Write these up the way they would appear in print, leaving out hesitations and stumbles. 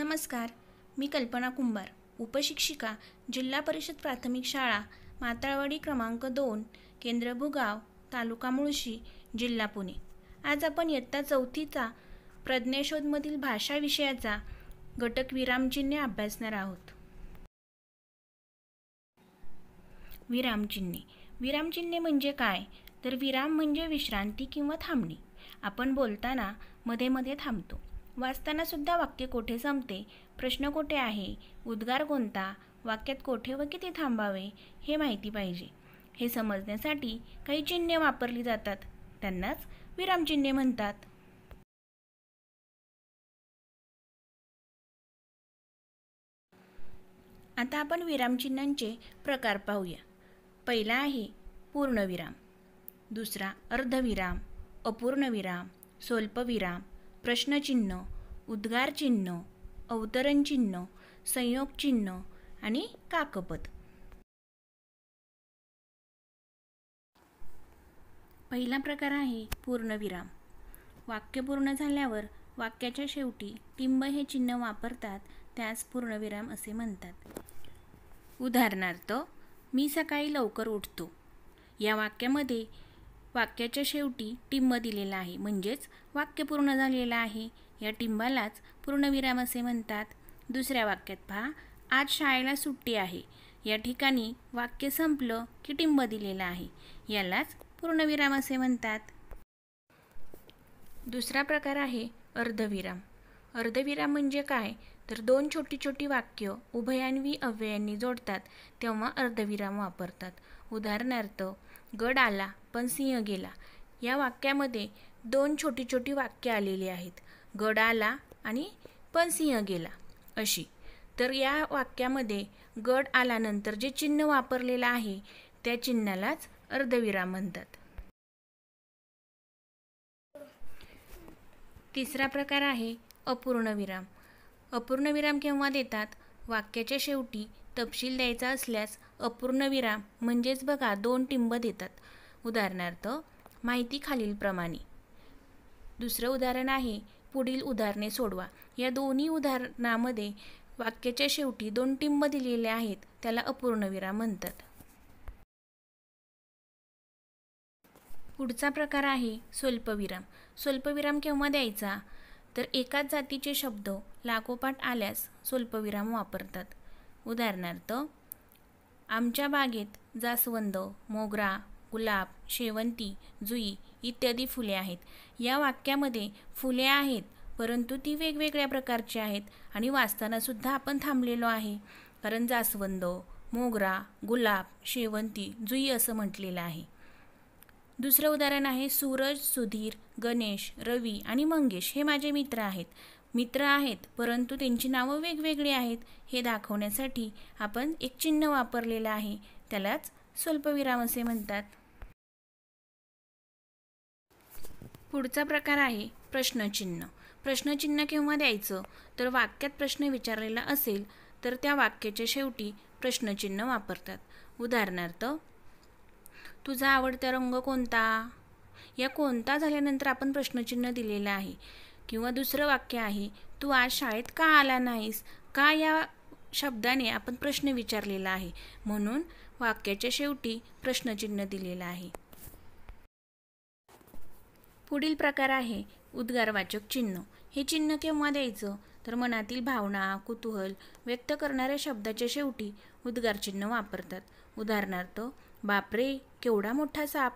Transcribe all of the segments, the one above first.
नमस्कार, मी कल्पना कुंभार, उपशिक्षिका, जिल्हा परिषद प्राथमिक शाळा, मातळवाडी क्रमांक 2, केंद्र भुगाव, तालुका मुळशी, जिल्हा पुणे. आज आपण इयत्ता 4थीचा प्रज्ञाशोधमधील भाषा विषयाचा घटक विरामचिन्हे अभ्यासणार आहोत. विरामचिन्हे. विरामचिन्हे म्हणजे काय? तर विराम म्हणजे विश्रांती किंवा थांबणे. आपण बोलताना मध्ये मध्ये थांबतो. वाचताना सुद्धा वाक्य कोठे संपते, प्रश्न कोठे आहे, उद्गार कोणता, वाक्यात कोठे व किती थांबावे हे माहिती पाहिजे. हे समजण्यासाठी काही चिन्हे वापरली जातात, त्यांनाच विरामचिन्हे म्हणतात. आता आपण विरामचिन्हांचे प्रकार पाहूया. पहिला आहे पूर्णविराम, दुसरा अर्धविराम, अपूर्णविराम, स्वल्पविराम, प्रश्नचिन्ह, उद्गार चिन्ह, अवतरण चिन्ह, संयोग चिन्ह आणि काकपद. पहिला प्रकार आहे पूर्णविराम. वाक्य पूर्ण झाल्यावर वाक्याच्या शेवटी टिंब हे चिन्ह वापरतात, त्यास पूर्णविराम असे म्हणतात. उदाहरणार्थ, मी सकाळी लवकर उठतो. या वाक्यामध्ये वाक्याच्या शेवटी टिंब दिलेला आहे, म्हणजेच वाक्य पूर्ण झालेलं आहे. या टिंबालाच पूर्णविराम असे म्हणतात. दुसऱ्या वाक्यात पहा, आज शाळेला सुट्टी आहे. या ठिकाणी वाक्य संपलं की टिंब दिलेला आहे, यालाच पूर्णविराम असे म्हणतात. दुसरा प्रकार आहे अर्धविराम. अर्धविराम म्हणजे काय? तर दोन छोटी छोटी वाक्य उभयान्वी अव्ययांनी जोडतात तेव्हा अर्धविराम वापरतात. उदाहरणार्थ, गड आला पण सिंह गेला. या वाक्यामध्ये दोन छोटी छोटी वाक्य आलेली आहेत, गड आला आणि पण सिंह गेला अशी. तर या वाक्यामध्ये गड आल्यानंतर जे चिन्ह वापरलेलं आहे त्या चिन्हालाच अर्धविराम म्हणतात. तिसरा प्रकार आहे अपूर्णविराम. अपूर्णविराम केव्हा देतात? वाक्याच्या शेवटी तपशील द्यायचा असल्यास अपूर्णविराम म्हणजेच बघा दोन टिंब देतात. उदाहरणार्थ, माहिती खालीलप्रमाणे. दुसरं उदाहरण आहे पुढील उदाहरणे सोडवा. या दोन्ही उदाहरणामध्ये वाक्याच्या शेवटी दोन टिंब दिलेले आहेत, त्याला अपूर्णविराम म्हणतात. पुढचा प्रकार आहे स्वल्पविराम. स्वल्पविराम केव्हा द्यायचा? तर एकाच जातीचे शब्द लागोपाठ आल्यास स्वल्पविराम वापरतात. उदाहरणार्थ, आमच्या बागेत जास्वंद, मोगरा, गुलाब, शेवंती, जुई इत्यादी फुले आहेत. या वाक्यामध्ये फुले आहेत, परंतु ती वेगवेगळ्या प्रकारची आहेत आणि वाचताना सुद्धा आपण थांबलेलो आहे, कारण जास्वंद, मोगरा, गुलाब, शेवंती, जुई असं म्हटलेलं आहे. दुसरं उदाहरण आहे सूरज, सुधीर, गणेश, रवी आणि मंगेश हे माझे मित्र आहेत. मित्र आहेत परंतु त्यांची नावं वेगवेगळी आहेत हे दाखवण्यासाठी आपण एक चिन्ह वापरलेलं आहे, त्यालाच स्वल्पविराम असे म्हणतात. पुढचा प्रकार आहे प्रश्नचिन्ह. प्रश्नचिन्ह केव्हा द्यायचं? तर वाक्यात प्रश्न विचारलेला असेल तर त्या वाक्याच्या शेवटी प्रश्नचिन्ह वापरतात. उदाहरणार्थ, तुझा आवडता रंग कोणता? या कोणता झाल्यानंतर आपण प्रश्नचिन्ह दिलेलं आहे. किंवा दुसरं वाक्य आहे, तू आज शाळेत का आला नाहीस? का या शब्दाने आपण प्रश्न विचारलेला आहे, म्हणून वाक्याच्या शेवटी प्रश्नचिन्ह दिलेलं आहे. पुढील प्रकार आहे उद्गारवाचक चिन्ह. हे चिन्ह केव्हा द्यायचं? तर मनातील भावना, कुतूहल व्यक्त करणाऱ्या शब्दाच्या शेवटी उद्गार चिन्ह वापरतात. उदाहरणार्थ, बापरे केवढा मोठा साप.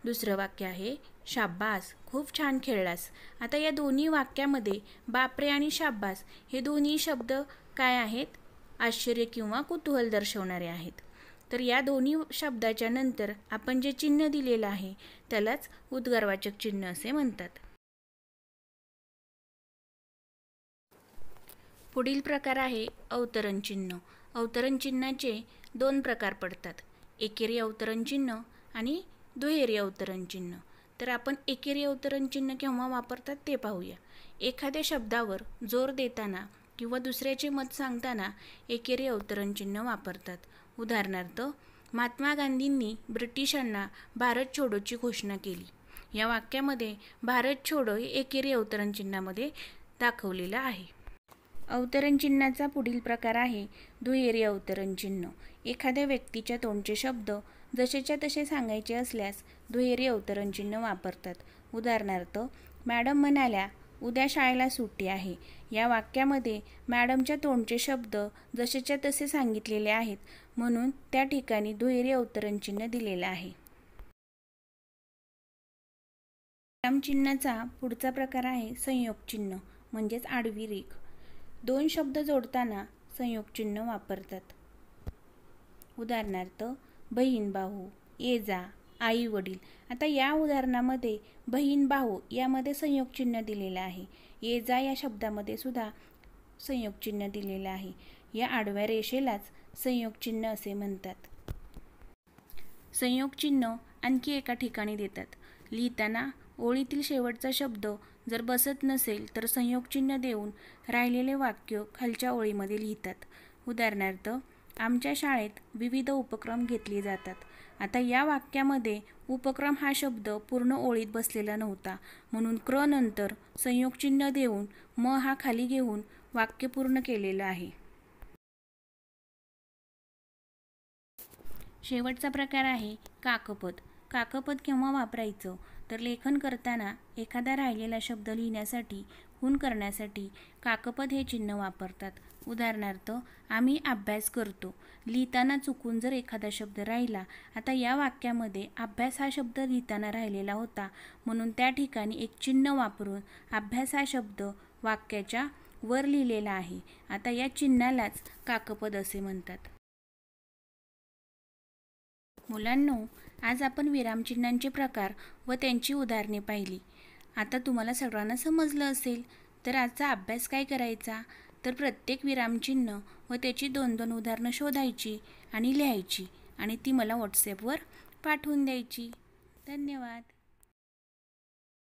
दुसरं वाक्य आहे, शाब्बास खूप छान खेळलास. आता या दोन्ही वाक्यामध्ये बापरे आणि शाब्बास हे दोन्ही शब्द काय आहेत? आश्चर्य किंवा कुतूहल दर्शवणारे आहेत. तर या दोन्ही शब्दाच्या नंतर आपण जे चिन्ह दिलेलं आहे त्यालाच उद्गारवाचक चिन्ह असे म्हणतात. पुढील प्रकार आहे अवतरण चिन्ह. अवतरण चिन्हाचे दोन प्रकार पडतात, एकेरी अवतरण चिन्ह आणि दुहेरी अवतरण चिन्ह. तर आपण एकेरी अवतरण चिन्ह केव्हा वापरतात ते पाहूया. एखाद्या शब्दावर जोर देताना किंवा दुसऱ्याचे मत सांगताना एकेरी अवतरण चिन्ह वापरतात. उदाहरणार्थ, महात्मा गांधींनी ब्रिटिशांना भारत छोडोची घोषणा केली. या वाक्यामध्ये भारत छोडो हे एकेरी अवतरण चिन्हामध्ये दाखवलेलं आहे. अवतरण चिन्हाचा पुढील प्रकार आहे दुहेरी अवतरण चिन्ह. एखाद्या व्यक्तीच्या तोंडचे शब्द जसेच्या तसे सांगायचे असल्यास दुहेरी अवतरण चिन्ह वापरतात. उदाहरणार्थ, मॅडम म्हणाल्या, उद्या शाळेला सुट्टी आहे. या वाक्यामध्ये मॅडमच्या तोंडचे शब्द जसेच्या तसे सांगितलेले आहेत, म्हणून त्या ठिकाणी दुहेरी अवतरण चिन्ह दिलेले आहे. विराम चिन्हाचा पुढचा प्रकार आहे संयोग चिन्ह म्हणजेच आडवी रेघ. दोन शब्द जोडताना संयोग चिन्ह वापरतात. उदाहरणार्थ, बहीण भाऊ, ये जा, आई वडील. आता या उदाहरणामध्ये बहीण भाऊ यामध्ये संयोग चिन्ह दिलेलं आहे. ये जा या शब्दामध्ये सुद्धा संयोग चिन्ह दिलेलं आहे. या आडव्या रेषेलाच संयोग चिन्ह असे म्हणतात. संयोग चिन्ह आणखी एका ठिकाणी देतात. लिहिताना ओळीतील शेवटचा शब्द जर बसत नसेल तर संयोग चिन्ह देऊन राहिलेले वाक्य खालच्या ओळीमध्ये लिहितात. उदाहरणार्थ, आमच्या शाळेत विविध उपक्रम घेतले जातात. आता या वाक्यामध्ये उपक्रम हा शब्द पूर्ण ओळीत बसलेला नव्हता, म्हणून क्र नंतर संयोग चिन्ह देऊन म हा खाली घेऊन वाक्य पूर्ण केलेलं आहे. शेवटचा प्रकार आहे काकपद. काकपद केव्हा वापरायचं तर लेखन करताना एखादा राहिलेला शब्द लिहिण्यासाठी खूण करण्यासाठी काकपद हे चिन्ह वापरतात. उदाहरणार्थ, आम्ही अभ्यास करतो. लिहिताना चुकून जर एखादा शब्द राहिला, आता या वाक्यामध्ये अभ्यास हा शब्द लिहिताना राहिलेला होता, म्हणून त्या ठिकाणी एक चिन्ह वापरून अभ्यास हा शब्द वाक्याच्या वर लिहिलेला आहे. आता या चिन्हालाच काकपद असे म्हणतात. मुलांनो, आज आपण विरामचिन्हांचे प्रकार व त्यांची उदाहरणे पाहिली. आता तुम्हाला सर्वांना समजलं असेल. तर आजचा अभ्यास काय करायचा तर प्रत्येक विरामचिन्ह व त्याची 2-2 उदाहरणं शोधायची आणि लिहायची आणि ती मला व्हॉट्सॲपवर पाठवून द्यायची. धन्यवाद.